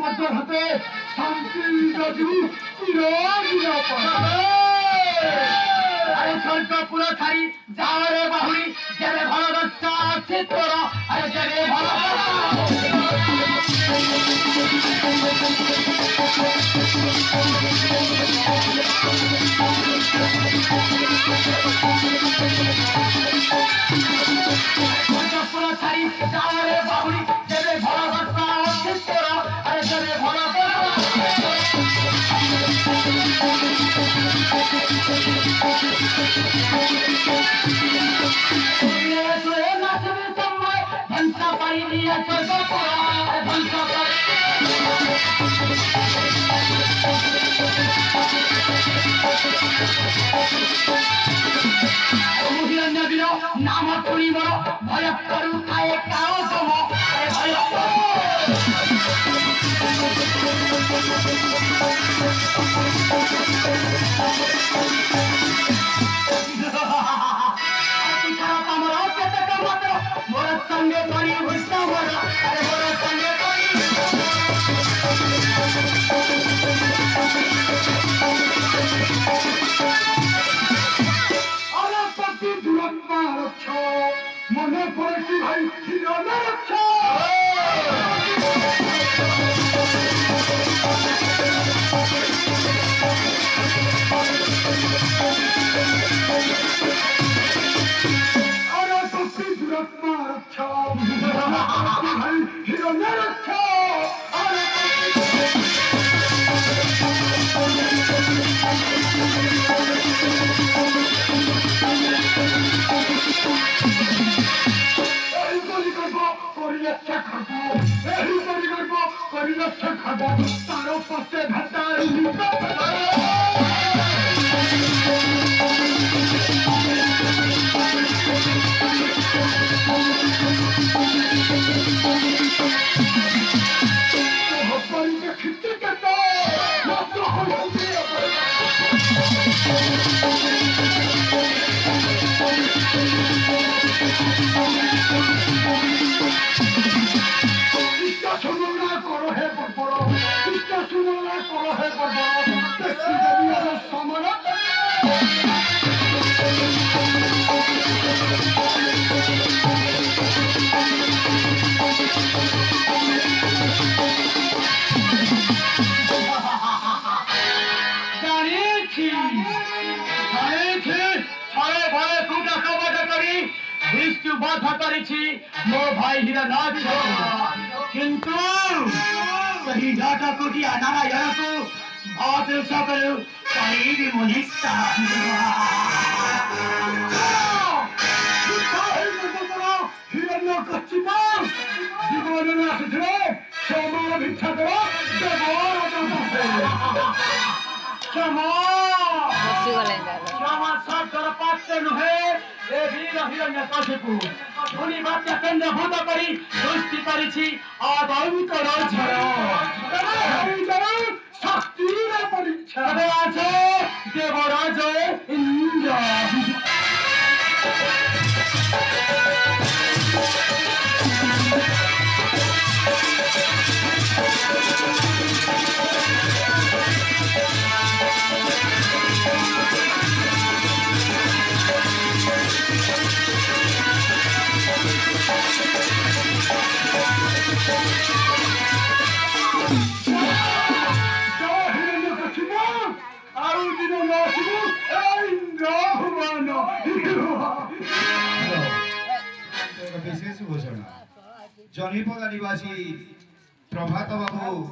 মধ্যে হাতে শান্তি যদি আরে স্বর্গ পুরো ছাড়ি যাওয়ারে বাহুরি যারে ভালো রাস্তা আছে তোরা আরে যারে ভালো পুরো ছাড়ি যাওয়ারে বাহুরি যারে ভালো রাস্তা আছে তোরা আরে যারে ভালো भंसा पाई लिया चलो भंसा नाम थोड़ी बड़ो भय करू आए काओ सम भय मोर संगे करी घुसना मोर अरे मोर संगे करी अरे पति दुरत्मा रक्षा मने पड़ती भाई हिरण रक्षा तारो पत्ते घटा मो भाई हिरनाक्ष किंतु सही डाटा कोटी नारायण को भाव सकल कहीं भी मुनिष्ठा हिरण्य कच्चित जीवन में आसुथिले क्षमा भिक्षा करो क्षमा क्षमा शब्द पात्र नुहे ए वीर हिरण्यकशिपु धुनी बात्या केन्द्र भूत करी दृष्टि करिछि अदंतर झड़ शक्ति परीक्षा আছে देवराज इंद्र विशेष घोषणा जनीपदा निवासी प्रभात बाबू